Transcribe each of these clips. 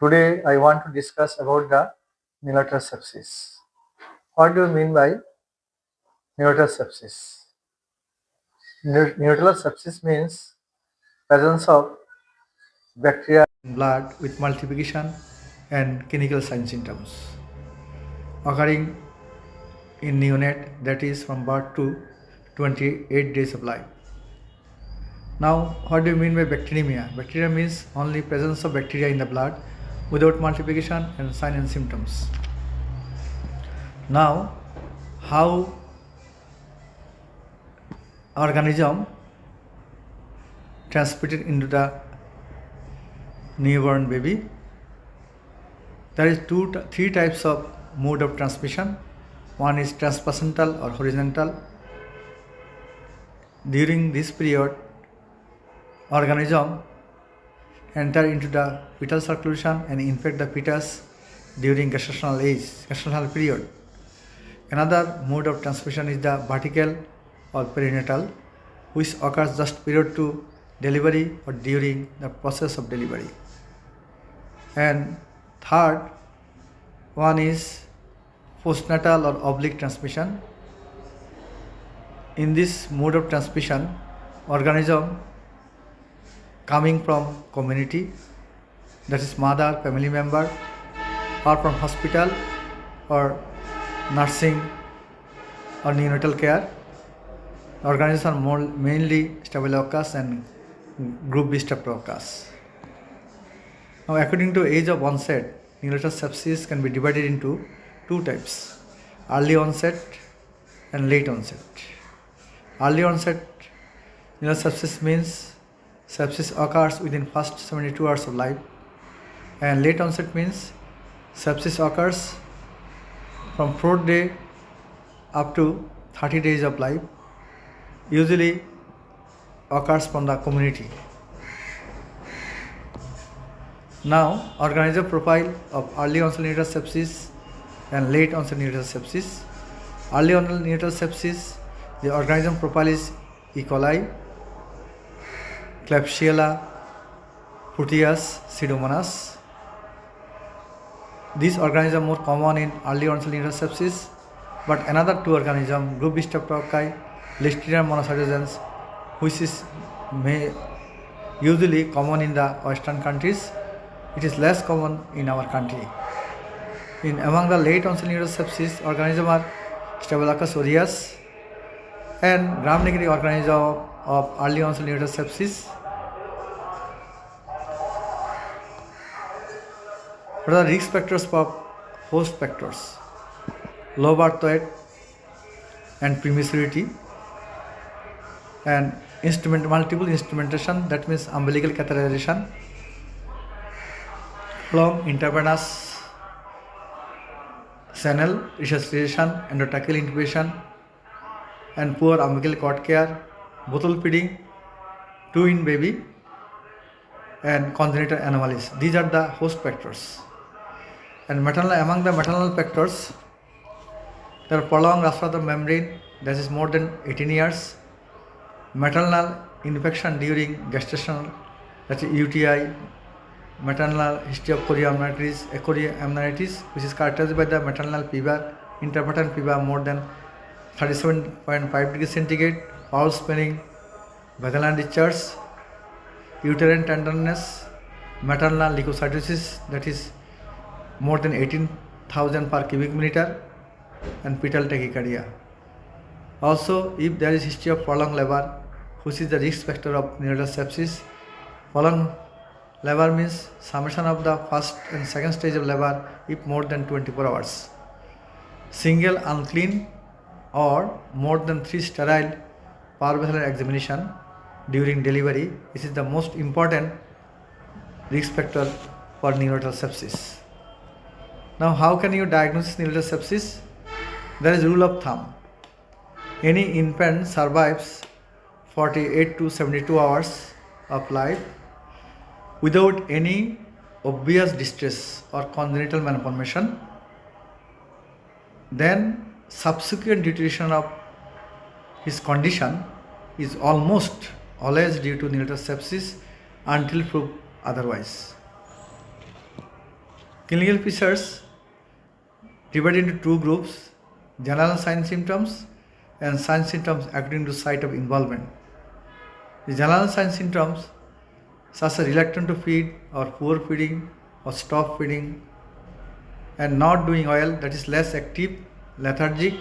Today I want to discuss about the neonatal sepsis. What do you mean by neonatal sepsis? Neonatal sepsis means presence of bacteria in blood with multiplication and clinical sign symptoms occurring in neonate, that is from birth to 28 days of life. Now, what do you mean by bacteremia? Bacteria means only presence of bacteria in the blood without multiplication and sign and symptoms. Now, how organism transmitted into the newborn baby? There is three types of mode of transmission. One is transplacental or horizontal. During this period, organism enter into the fetal circulation and infect the fetus during gestational period. Another mode of transmission is the vertical or perinatal, which occurs just prior to delivery or during the process of delivery. And third one is postnatal or oblique transmission. In this mode of transmission, organism coming from community, that is mother, family member, or from hospital or nursing or neonatal care. Organisms are mainly Staphylococcus and group B Streptococcus. Now, according to age of onset, neonatal sepsis can be divided into two types: early onset and late onset. Early onset neonatal sepsis means sepsis occurs within first 72 hours of life, and late onset means sepsis occurs from 4th day up to 30 days of life, usually occurs from the community. Now, organism profile of early onset neonatal sepsis and late onset neonatal sepsis. Early onset neonatal sepsis, the organism profile is E. coli, Klebsiella, Proteus, Pseudomonas. These organisms are more common in early onset neonatal sepsis, but another two organisms, group B Streptococci, Listeria monocytogenes, which is usually common in the Western countries, it is less common in our country. Among the late onset neonatal sepsis, organisms are Staphylococcus aureus and gram-negative organism of early onset neonatal sepsis. What are the risk factors for host factors? Low birth weight and prematurity, and multiple instrumentation, that means umbilical catheterization, long intravenous channel resuscitation, endotracheal intubation, and poor umbilical cord care, bottle feeding, two-in baby, and congenital anomalies. These are the host factors. And among the maternal factors, there are prolonged respiratory membrane, that is more than 18 years, maternal infection during gestation, that is UTI, maternal history of chorioamnitis, which is characterized by the maternal fever, intermittent fever more than 37.5 degrees centigrade, foul smelling, vaginal discharge, uterine tenderness, maternal leukocytosis, that is more than 18,000 per cubic meter, and fetal tachycardia. Also, if there is history of prolonged labor, which is the risk factor of neonatal sepsis, prolonged labor means summation of the first and second stage of labor if more than 24 hours. Single unclean or more than 3 sterile parvaginal examination during delivery, this is the most important risk factor for neonatal sepsis. Now, how can you diagnose neonatal sepsis? There is a rule of thumb. Any infant survives 48 to 72 hours of life without any obvious distress or congenital malformation, then subsequent deterioration of his condition is almost always due to neonatal sepsis until proved otherwise. Clinical features divided into two groups: general sign symptoms and sign symptoms according to site of involvement. The general sign symptoms such as reluctant to feed or poor feeding or stop feeding and not doing well, that is less active, lethargic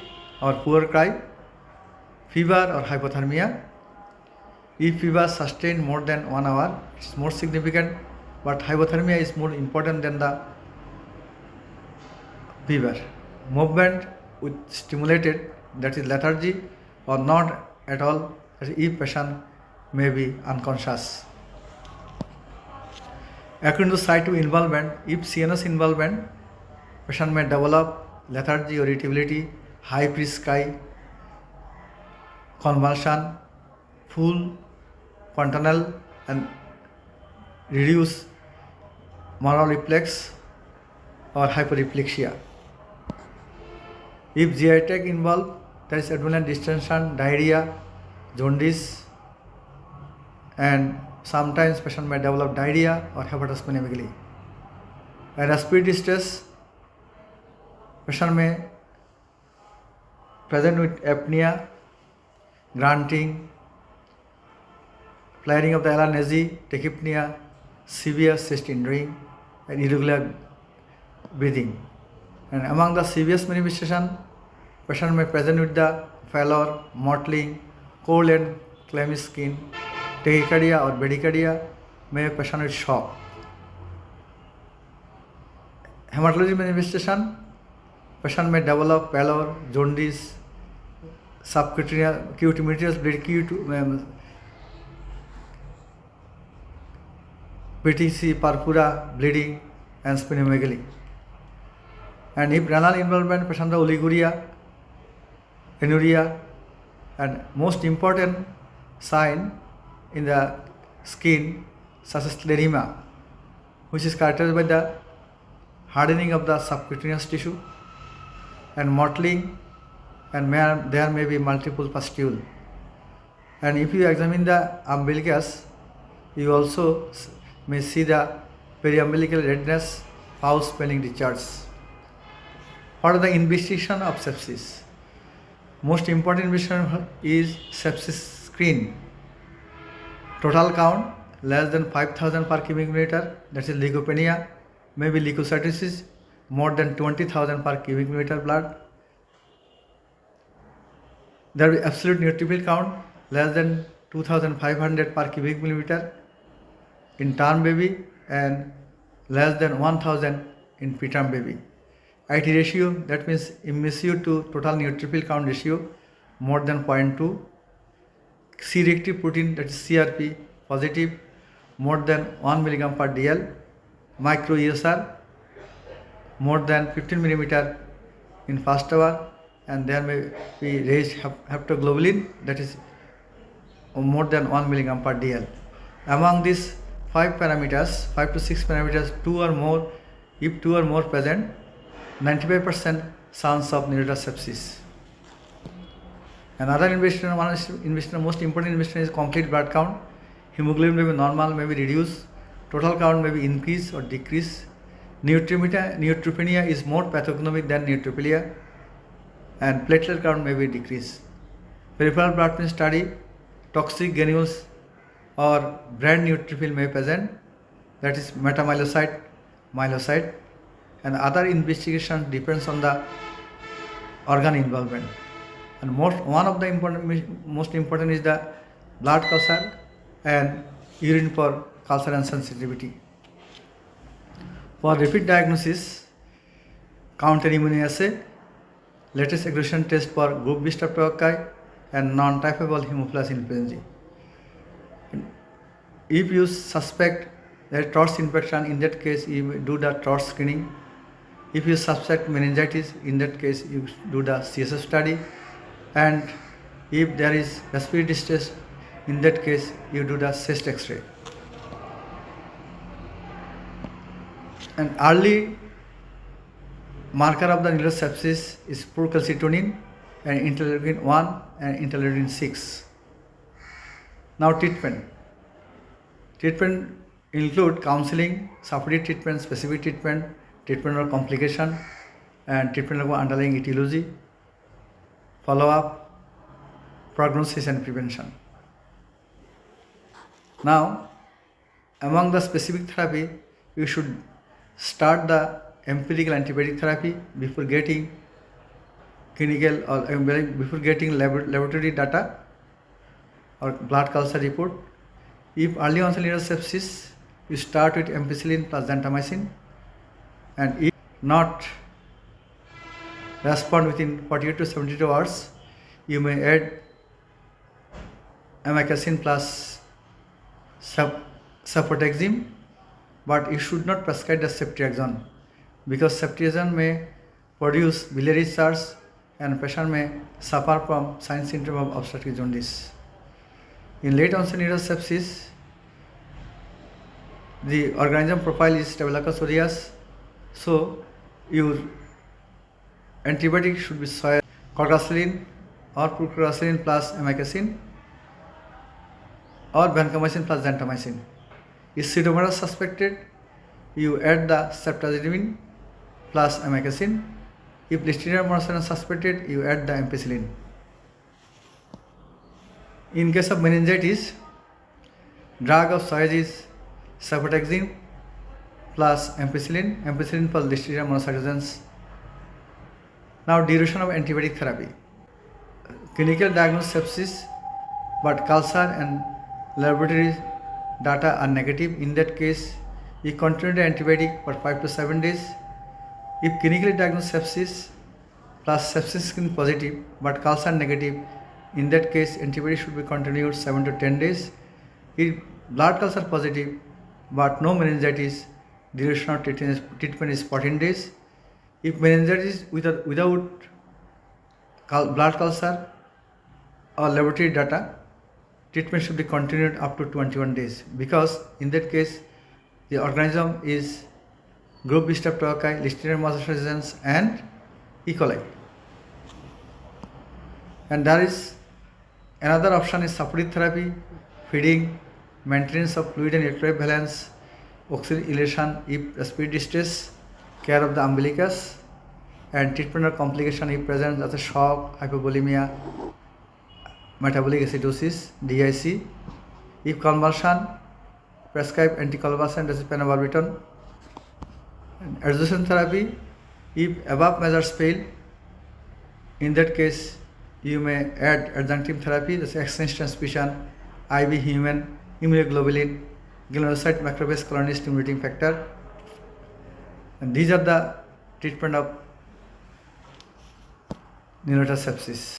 or poor cry, fever or hypothermia. If fever sustained more than 1 hour, it is more significant, but hypothermia is more important than the fever. Movement with stimulated, that is lethargy, or not at all, that is if patient may be unconscious. According to site of involvement, if CNS involvement, patient may develop lethargy or irritability, high pitched cry, convulsion, full fontanelle and reduced moral reflex or hyperreflexia. If GI attack involved, there is abdominal distension, diarrhea, jaundice, and sometimes patient may develop diarrhea or hepatosplenomegaly. And respiratory distress, patient may present with apnea, grunting, flaring of the alar nasal, tachypnea, severe chest injury, and irregular breathing. And among the serious manifestation, patient may present with the pallor, mottling, cold and clammy skin, tachycardia or bradycardia, may present with shock. Hematology manifestation, patient may develop pallor, jaundice, subcutaneous bleed, PTC, purpura, bleeding, and splenomegaly. And if renal involvement, patient has oliguria, anuria, and most important sign in the skin such as scleroderma, which is characterized by the hardening of the subcutaneous tissue and mottling, and there may be multiple pustules. And if you examine the umbilicus, you also may see the periumbilical redness, foul smelling discharge. What are the investigation of sepsis? Most important investigation is sepsis screen. Total count less than 5,000 per cubic meter, that is leukopenia, maybe leukocytosis, more than 20,000 per cubic meter blood. There will be absolute neutrophil count less than 2,500 per cubic millimeter in term baby and less than 1,000 in preterm baby. IT ratio, that means immunosuppressive to total neutrophil count ratio, more than 0.2. C-reactive protein, that is CRP, positive, more than 1 mg per dl. Micro ESR, more than 15 millimeter in first hour, and there may be raised hepatoglobulin, that is more than 1 mg per dl. Among these 5 to 6 parameters, 2 or more, if 2 or more present, 95% chance of neonatal sepsis. Another investigation, most important investigation is complete blood count. Hemoglobin may be normal, may be reduced. Total count may be increased or decreased. Neutropenia is more pathognomonic than neutropenia, and platelet count may be decreased. Peripheral blood pressure study, toxic granules or brand neutrophil may present, that is metamyelocyte, myelocyte, and other investigation depends on the organ involvement. And one of the most important is the blood culture and urine for culture and sensitivity. For rapid diagnosis, counter immunoassay, latest aggregation test for group B streptococci and non-typeable Haemophilus influenzae. If you suspect that TROTS infection, in that case you do the TROTS screening. If you suspect meningitis, in that case you do the CSF study. And if there is respiratory distress, in that case you do the chest X-ray. An early marker of the neonatal sepsis is poor calcitonin and interleukin 1 and interleukin 6. Now treatment. Treatment include counseling, supportive treatment, specific treatment, treatment of complication, and treatment of underlying etiology, follow-up, prognosis and prevention. Now, among the specific therapy, you should start the empirical antibiotic therapy before getting clinical or before getting laboratory data or blood culture report. If early onset neonatal sepsis, you start with ampicillin plus gentamicin, and if not respond within 48 to 72 hours, you may add amikacin plus cefotaxime, but you should not prescribe the ceftriaxone because ceftriaxone may produce biliary charge and patient may suffer from sign symptom of obstructive jaundice. In late onset neonatal sepsis, the organism profile is Staphylococcus aureus, so your antibiotic should be corticillin or procrastilin plus amikacin or vancomycin plus gentamicin. If pseudomonas suspected, you add the ceftazidime plus amikacin. If Listeria monocytosis suspected, you add the ampicillin. In case of meningitis, drug of choice is cefotaxime plus ampicillin, ampicillin plus Listeria monocytosis. Now, duration of antibiotic therapy. Clinical diagnosis sepsis, but culture and laboratory data are negative. In that case, you continue the antibiotic for 5 to 7 days. If clinically diagnosed sepsis plus sepsis screen positive but culture negative, in that case antibiotic should be continued 7 to 10 days. If blood culture positive but no meningitis, duration of treatment is 14 days. If meningitis without blood culture or laboratory data, treatment should be continued up to 21 days because in that case the organism is group B streptococci, Listeria monocytosis and E. coli. And there is another option is supportive therapy, feeding, maintenance of fluid and electrolyte balance, oxygen elevation if respiratory distress, care of the umbilicus, and treatment of complication if present such as shock, hypovolemia, metabolic acidosis, DIC. If convulsion, prescribe anticonvulsant as phenobarbital. Adjuvant therapy, if above measures fail, in that case you may add adjunctive therapy, that's exchange transfusion, IV human immunoglobulin, granulocyte macrophage colony stimulating factor. And these are the treatment of neonatal sepsis.